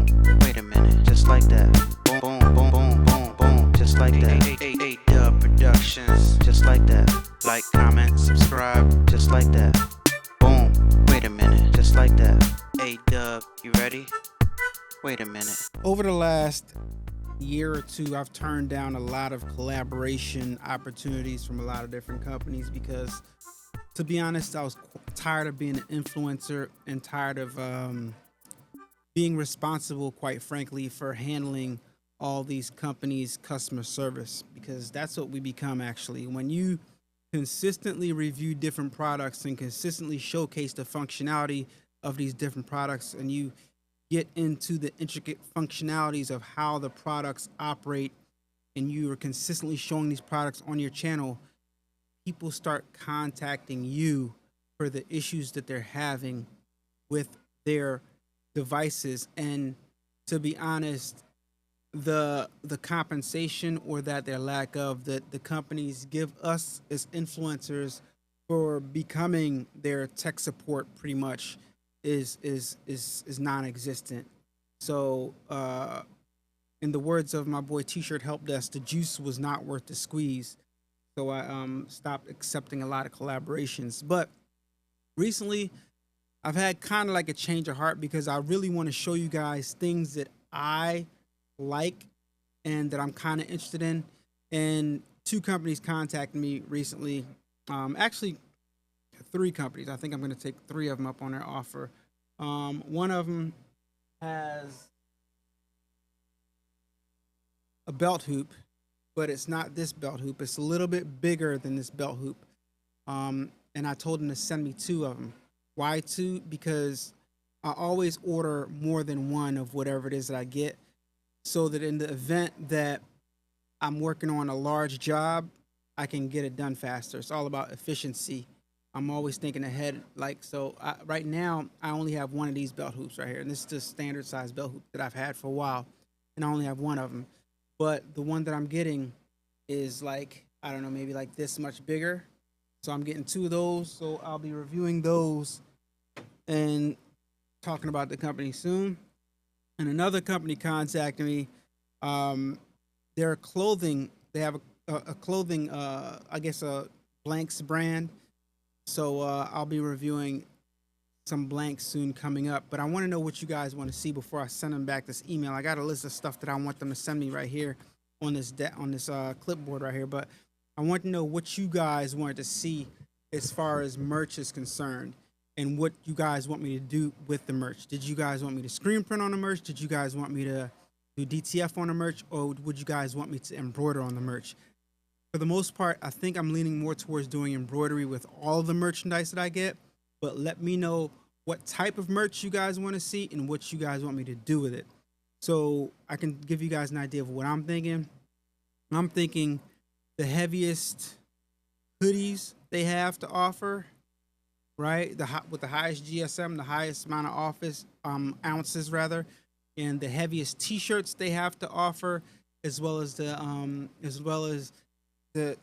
boom. Wait a minute, just like that. Boom, boom, boom, boom, boom, boom, just like that. A-Dubb Productions, just like that. Like, comment, subscribe, just like that. Boom, wait a minute, just like that. A-Dubb, you ready? Wait a minute. Over the last year or two, I've turned down a lot of collaboration opportunities from a lot of different companies because, to be honest, I was tired of being an influencer and tired of being responsible, quite frankly, for handling all these companies' customer service, because that's what we become actually. When you consistently review different products and consistently showcase the functionality of these different products, and you get into the intricate functionalities of how the products operate, and you are consistently showing these products on your channel, people start contacting you for the issues that they're having with their devices. And to be honest, the compensation, or that their lack of, that the companies give us as influencers for becoming their tech support pretty much is non-existent. So in the words of my boy T-shirt Help Desk, the juice was not worth the squeeze. So I stopped accepting a lot of collaborations. But recently I've had kind of like a change of heart, because I really want to show you guys things that I like and that I'm kind of interested in. And two companies contacted me recently. Actually, three companies. I think I'm going to take three of them up on their offer. One of them has a belt hoop, but it's not this belt hoop. It's a little bit bigger than this belt hoop. And I told them to send me two of them. Why two? Because I always order more than one of whatever it is that I get, so that in the event that I'm working on a large job, I can get it done faster. It's all about efficiency. I'm always thinking ahead. Right now, I only have one of these belt hoops right here, and this is the standard size belt hoop that I've had for a while, and I only have one of them. But the one that I'm getting is like, I don't know, maybe like this much bigger. So I'm getting two of those. So I'll be reviewing those and talking about the company soon. And another company contacted me. Their clothing, they have a clothing, I guess a blanks brand. So I'll be reviewing some blanks soon coming up. But I want to know what you guys want to see before I send them back this email. I got a list of stuff that I want them to send me right here on this clipboard right here. But I want to know what you guys wanted to see as far as merch is concerned, and what you guys want me to do with the merch. Did you guys want me to screen print on the merch? Did you guys want me to do DTF on the merch? Or would you guys want me to embroider on the merch? For the most part, I think I'm leaning more towards doing embroidery with all the merchandise that I get. But let me know what type of merch you guys want to see and what you guys want me to do with it, so I can give you guys an idea of what I'm thinking. I'm thinking the heaviest hoodies they have to offer, right? With the highest GSM, the highest amount of office ounces rather, and the heaviest T-shirts they have to offer, as well as the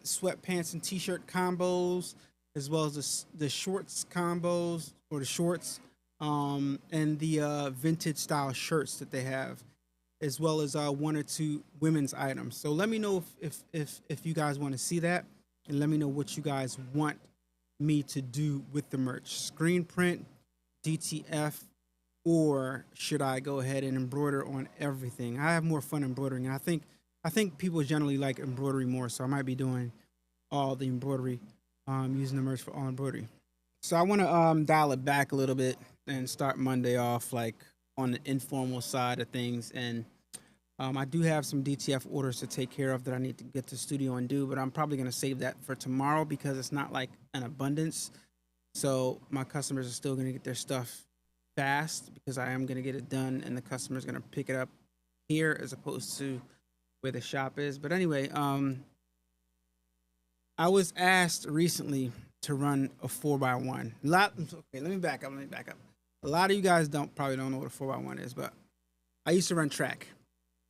sweatpants and T-shirt combos, as well as the shorts combos, or the shorts, and the vintage style shirts that they have, as well as one or two women's items. So let me know if you guys want to see that, and let me know what you guys want me to do with the merch. Screen print, DTF, or should I go ahead and embroider on everything? I have more fun embroidering, and I think people generally like embroidery more, so I might be doing all the embroidery, using the merch for all embroidery. So I want to dial it back a little bit and start Monday off like on the informal side of things. And I do have some DTF orders to take care of that I need to get to the studio and do, but I'm probably going to save that for tomorrow because it's not like an abundance. So my customers are still going to get their stuff fast, because I am going to get it done, and the customer's going to pick it up here as opposed to where the shop is. But anyway, I was asked recently to run a 4x1. Okay, let me back up. A lot of you guys probably don't know what a 4x1 is, but I used to run track,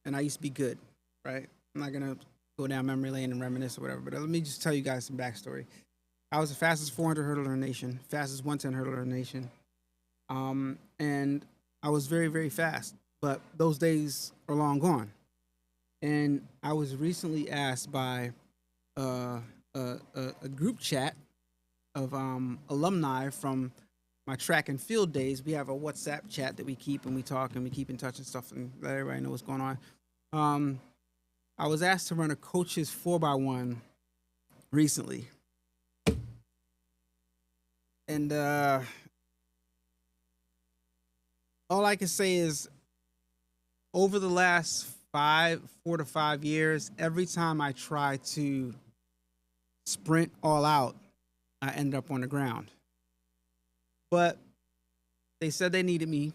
and I used to be good, right? I'm not gonna go down memory lane and reminisce or whatever, but let me just tell you guys some backstory. I was the fastest 400 hurdler in the nation, fastest 110 hurdler in the nation, and I was very, very fast. but those days are long gone. And I was recently asked by uh, a group chat of alumni from my track and field days. We have a WhatsApp chat that we keep and we talk and we keep in touch and stuff and let everybody know what's going on. Um, I was asked to run a coach's 4x1 recently. And all I can say is over the last 4 to 5 years, every time I try to sprint all out, I end up on the ground. But they said they needed me.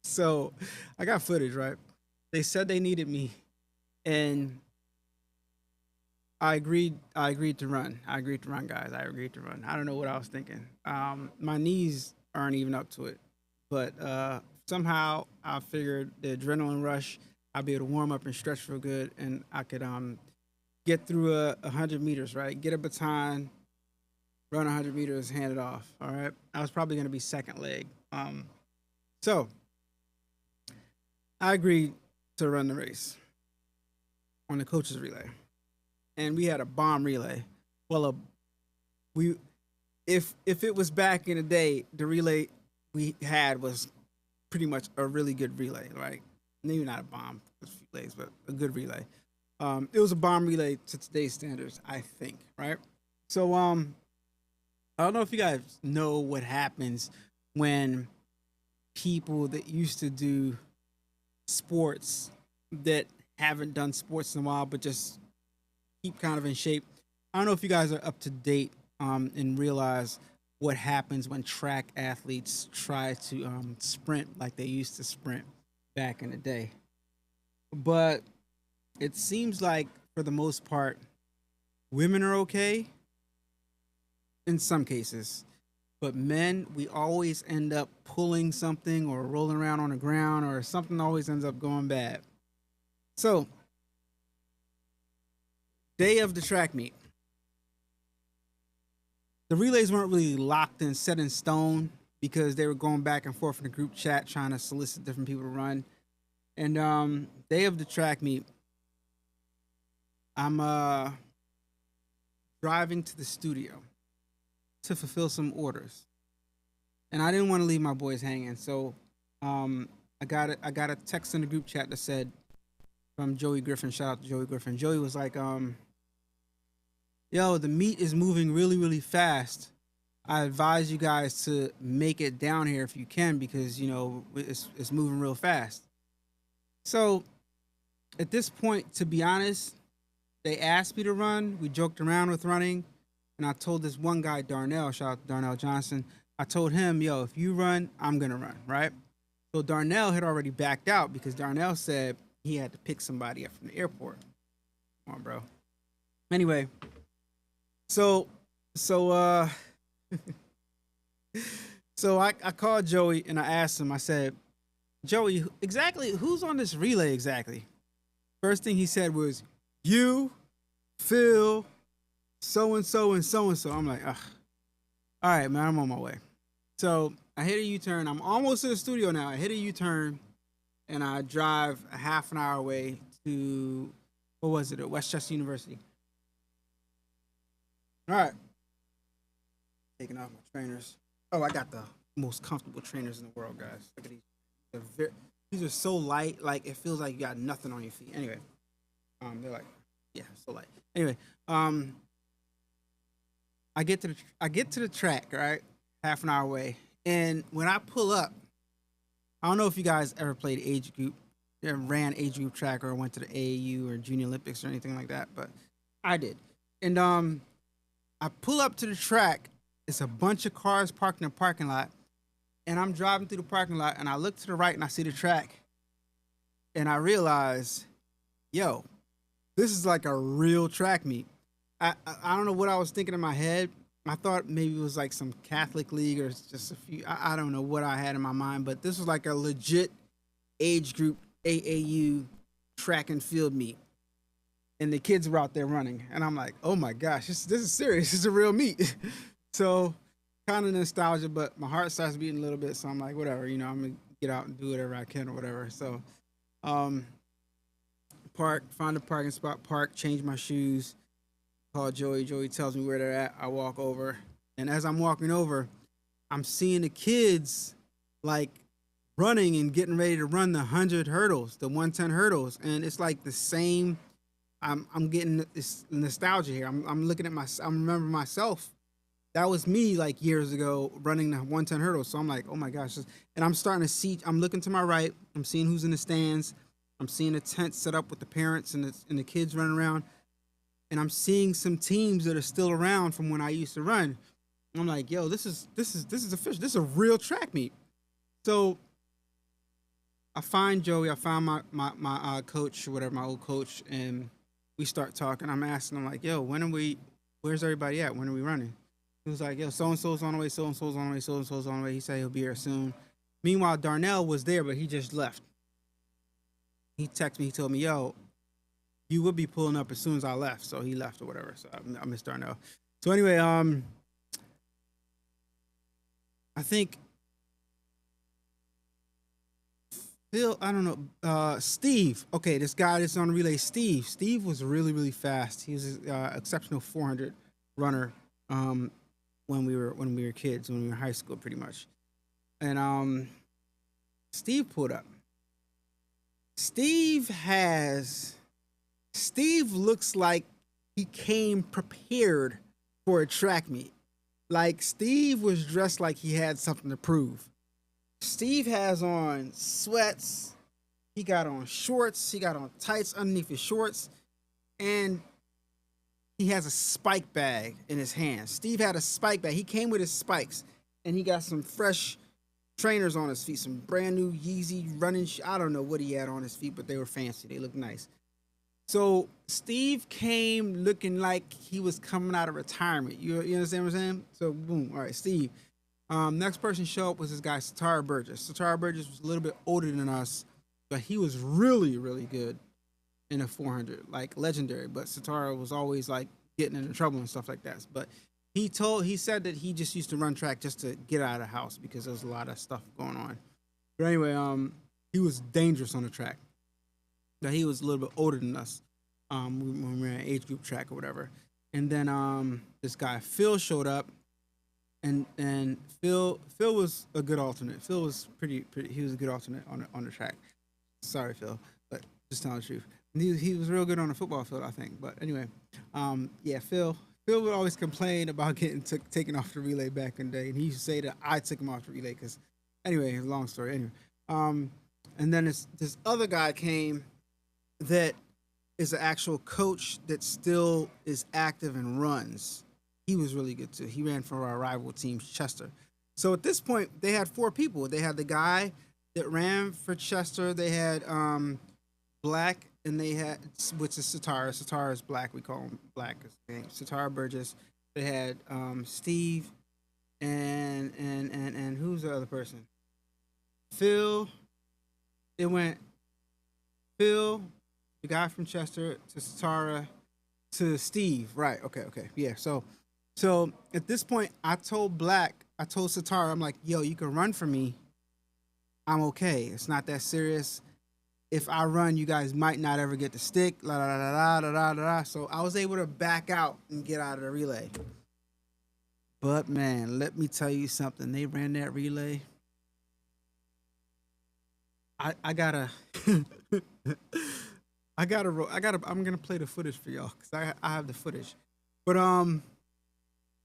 So I got footage, right? They said they needed me. And I agreed to run. I agreed to run, guys. I agreed to run. I don't know what I was thinking. My knees aren't even up to it. But somehow I figured the adrenaline rush, I'd be able to warm up and stretch real good, and I could get through 100 meters, right? Get a baton, run 100 meters, hand it off. All right. I was probably going to be second leg. So I agreed to run the race on the coaches relay, and we had a bomb relay. Well, we if it was back in the day, the relay we had was pretty much a really good relay, right? Maybe not a bomb, a few legs, but a good relay. It was a bomb relay to today's standards, I think, right? So I don't know if you guys know what happens when people that used to do sports that haven't done sports in a while, but just keep kind of in shape. I don't know if you guys are up to date and realize what happens when track athletes try to sprint like they used to sprint back in the day. But it seems like, for the most part, women are okay in some cases. But men, we always end up pulling something or rolling around on the ground, or something always ends up going bad. So, day of the track meet, the relays weren't really locked and set in stone because they were going back and forth in the group chat trying to solicit different people to run. And day of the track meet, I'm driving to the studio to fulfill some orders, and I didn't want to leave my boys hanging. So I got a text in the group chat that said, from Joey Griffin. Shout out to Joey Griffin. Joey was like, "Yo, the meet is moving really, really fast. I advise you guys to make it down here if you can, because it's moving real fast." So at this point, to be honest, they asked me to run. We joked around with running, and I told this one guy, Darnell, shout out to Darnell Johnson. I told him, "Yo, if you run, I'm gonna run," right? So Darnell had already backed out because Darnell said he had to pick somebody up from the airport. Come on, bro. Anyway, so so so I called Joey and I asked him. I said, "Joey, exactly who's on this relay exactly?" First thing he said was, "You, Phil, so and so and so and so." I'm like, ugh. All right, man, I'm on my way. So I hit a U-turn. I'm almost to the studio now. I hit a U-turn and I drive a half an hour away to, what was it, at Westchester University. All right. Taking off my trainers. Oh, I got the most comfortable trainers in the world, guys. Look at these. These are so light, like it feels like you got nothing on your feet. Anyway, they're like, yeah, so light. Anyway, I get to the track, right? Half an hour away. And when I pull up, I don't know if you guys ever played age group, ran age group track, or went to the AAU or Junior Olympics or anything like that, but I did. And I pull up to the track. It's a bunch of cars parked in the parking lot. And I'm driving through the parking lot and I look to the right and I see the track. And I realize, yo, this is like a real track meet. I don't know what I was thinking in my head. I thought maybe it was like some Catholic league or just a few. I don't know what I had in my mind, but this was like a legit age group AAU track and field meet. And the kids were out there running. And I'm like, oh my gosh, this is serious. This is a real meet. So kind of nostalgia, but my heart starts beating a little bit. So I'm like, whatever, I'm going to get out and do whatever I can or whatever. So, find a parking spot, park, change my shoes, call Joey. Joey tells me where they're at. I walk over, and as I'm walking over, I'm seeing the kids like running and getting ready to run the 100 hurdles, the 110 hurdles, and it's like the same. I'm getting this nostalgia here. I'm looking at I'm remembering myself. That was me like years ago running the 110 hurdles. So I'm like, oh my gosh. And I'm starting to see, I'm looking to my right. I'm seeing who's in the stands. I'm seeing a tent set up with the parents and the kids running around. And I'm seeing some teams that are still around from when I used to run. I'm like, yo, this is official. This is a real track meet. So I find Joey. I find my coach or whatever, my old coach, and we start talking. I'm asking him like, yo, where's everybody at? When are we running? He was like, yo, so-and-so's on the way, so-and-so's on the way, so-and-so's on the way. He said he'll be here soon. Meanwhile, Darnell was there, but he just left. He texted me. He told me, yo, you would be pulling up as soon as I left. So he left or whatever. So I missed Darnell. So anyway, I think Phil, I don't know, Steve. Okay, this guy that's on the relay, Steve. Steve was really, really fast. He was an exceptional 400 runner when we were kids, when we were in high school, pretty much. And Steve pulled up. Steve looks like he came prepared for a track meet. Like Steve was dressed like he had something to prove. Steve has on sweats. He got on shorts. He got on tights underneath his shorts. And he has a spike bag in his hand. Steve had a spike bag. He came with his spikes. And he got some fresh trainers on his feet. Some brand new Yeezy running I don't know what he had on his feet, but they were fancy. They looked nice. So Steve came looking like he was coming out of retirement. You understand what I'm saying? So boom. All right, Steve. Next person show up was this guy, Satara Burgess. Satara Burgess was a little bit older than us, but he was really, really good in a 400, like legendary. But Satara was always like getting into trouble and stuff like that. But he said that he just used to run track just to get out of the house because there was a lot of stuff going on. But anyway, he was dangerous on the track. Now he was a little bit older than us when we were in age group track or whatever. And then this guy Phil showed up. And Phil was a good alternate. Phil was pretty. He was a good alternate on the track. Sorry, Phil, but just telling the truth. He was real good on the football field, I think. But anyway, yeah, Phil would always complain about getting taken off the relay back in the day, and he used to say that I took him off the relay because, anyway, long story. Anyway, and then this other guy came that is an actual coach that still is active and runs. He was really good too. He ran for our rival team, Chester. So at this point, they had 4 people. They had the guy that ran for Chester. They had Black, and they had, which is Satara. Satara is Black. We call him Black. Satara Burgess. They had Steve, and who's the other person? Phil. It went Phil, the guy from Chester, to Satara, to Steve. Right. Okay. Yeah. So at this point, I told Satara, I'm like, yo, you can run for me. I'm okay. It's not that serious. If I run, you guys might not ever get the stick. La da da da da da da da. So I was able to back out and get out of the relay. But man, let me tell you something. They ran that relay. I'm gonna play the footage for y'all because I have the footage. But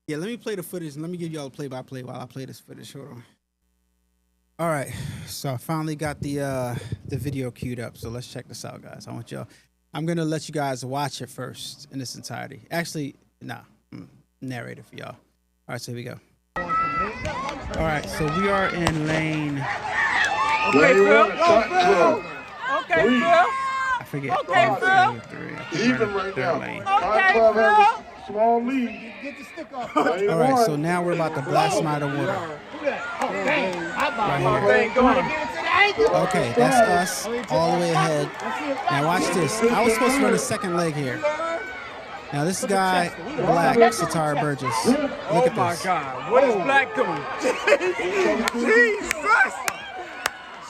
yeah, let me play the footage and let me give y'all a play-by-play while I play this footage. Hold on. All right, so I finally got the video queued up. So let's check this out, guys. I'm gonna let you guys watch it first in its entirety. Actually, narrate it for y'all. All right, so here we go. All right, so we are in lane. Okay, Phil. Go, Phil. Okay, Phil. I forget. Okay, Phil. Even right now. Okay, Phil. Small lead. Get the stick off. All right, so now we're about to blast him out of water. Right here. Okay, that's us all the way ahead. Now watch this. I was supposed to run the second leg here. Now this guy, Black, Satara Burgess. Look at this. Oh my God, what is Black doing? Jesus!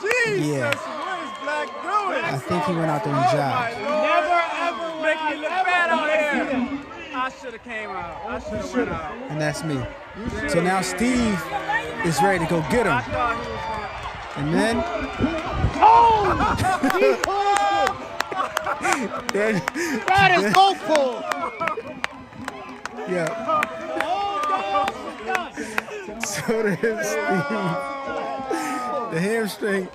Yeah. What is Black doing? I think he went out there and jogged. Never ever make me look bad out here. I should have came out. I should have went out. And that's me. So now Steve is ready to go get him. I thought he was And then That is go pull. yeah. So there's Steve. The hamstring.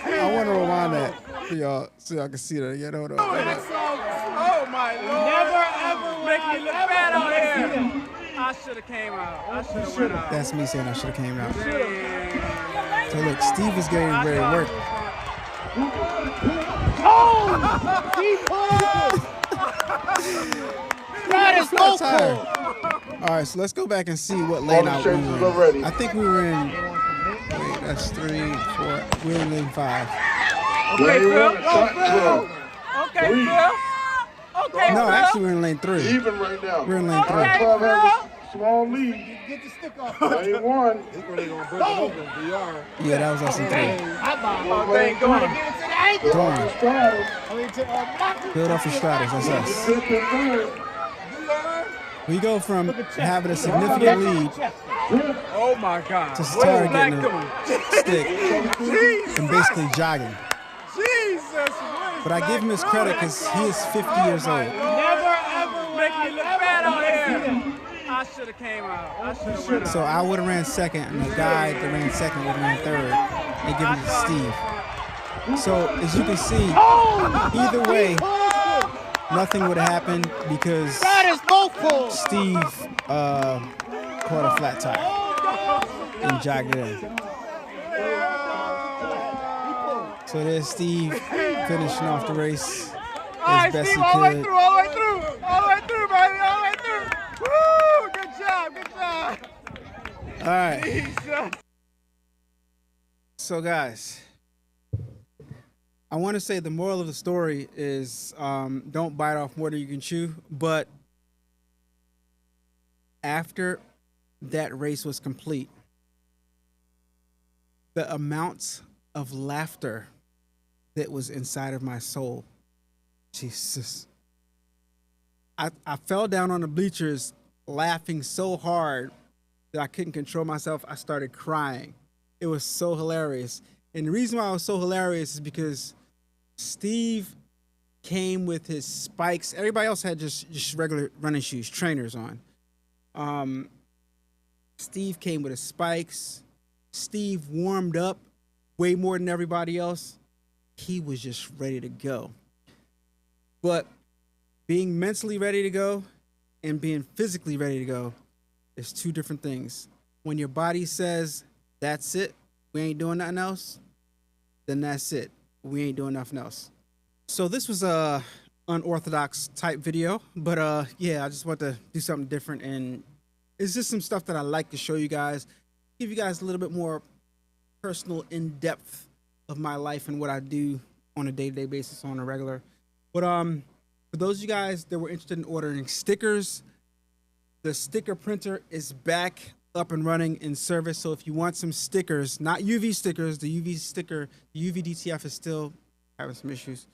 I want to rewind that for y'all so y'all can see that. Yeah, hold on. Oh my Lord. Never ever make me look bad out here. I should have came out. I should have went out. That's me saying I should have came out. So look, Steve is getting ready to work. That is go Tired. pull. All right, so let's go back and see what lane out we changes were already. in. I think we were in. Wait, that's 3, 4. We were in lane 5. Okay, Lane Phil. one, attack 12. Okay, Three. Phil. Okay, No, Phil. actually we're in lane 3. Even right now. We're in lane 3. Okay. 12 has a small lead. Get the stick off. Lane 1. Yeah, that was us in 3. Oh, dang, go on. Dawn. Stratus. Build up for Stratus. That's us. Fifth and third. We go from having a significant lead Oh my God. to What is Star Black getting doing? a stick and basically jogging. Jesus. What is But I give him his credit because he is 50 years old. Never ever make me look bad out here. I should have came out. I should have went out. So I would have ran second, and the guy that ran second would have ran third. They give it to Steve. So as you can see, either way, nothing would have happened because That is go pull. Steve caught a flat tire and jogged it in. So there's Steve finishing off the race All right, as best Steve, he all the way could. through, all the way through, all the way through, baby, all the way through. Woo! Good job, good job. All right. Jesus. So guys, I want to say the moral of the story is don't bite off more than you can chew. But after that race was complete, the amount of laughter that was inside of my soul, Jesus. I fell down on the bleachers laughing so hard that I couldn't control myself. I started crying. It was so hilarious. And the reason why it was so hilarious is because Steve came with his spikes. Everybody else had just regular running shoes, trainers on. Steve came with his spikes. Steve warmed up way more than everybody else. He was just ready to go. But being mentally ready to go and being physically ready to go is two different things. When your body says, that's it, we ain't doing nothing else, then that's it. We ain't doing nothing else. So this was a unorthodox type video, but yeah, I just want to do something different, and it's just some stuff that I like to show you guys, give you guys a little bit more personal in-depth of my life and what I do on a day-to-day basis on a regular. But for those of you guys that were interested in ordering stickers, the sticker printer is back up and running in service. So if you want some stickers, not UV stickers, the UV sticker, the UV DTF is still having some issues.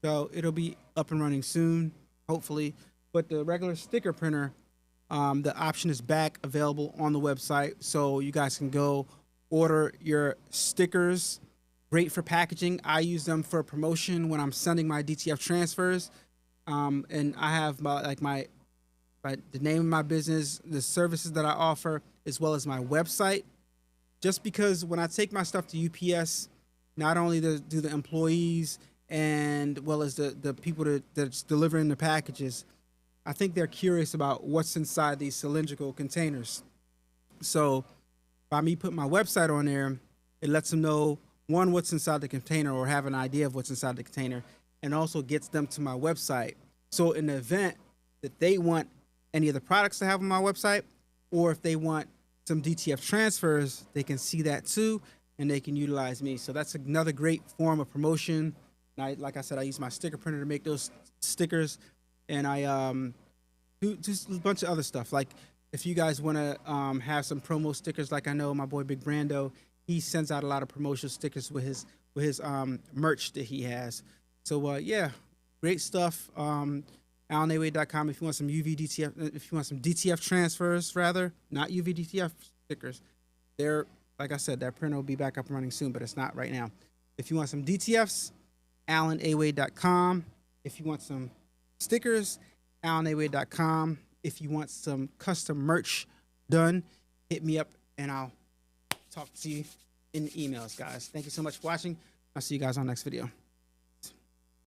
So it'll be up and running soon, hopefully. But the regular sticker printer, the option is back available on the website. So you guys can go order your stickers. Great for packaging. I use them for promotion when I'm sending my DTF transfers. And I have the name of my business, the services that I offer, as well as my website. Just because when I take my stuff to UPS, not only do the employees and well as the people that's delivering the packages, I think they're curious about what's inside these cylindrical containers. So by me putting my website on there, it lets them know, one, what's inside the container or have an idea of what's inside the container, and also gets them to my website. So in the event that they want any of the products to have on my website, or if they want some DTF transfers, they can see that too, and they can utilize me. So that's another great form of promotion. And like I said, I use my sticker printer to make those stickers, and I do a bunch of other stuff. Like if you guys want to have some promo stickers, like I know my boy Big Brando, he sends out a lot of promotional stickers with his with his merch that he has. So yeah, great stuff. AlanAway.com if you want some UVDTF, if you want some DTF transfers, rather, not UVDTF stickers. They're, like I said, that printer will be back up and running soon, but it's not right now. If you want some DTFs, AlanAway.com. If you want some stickers, AlanAway.com. If you want some custom merch done, hit me up and I'll talk to you in the emails, guys. Thank you so much for watching. I'll see you guys on the next video.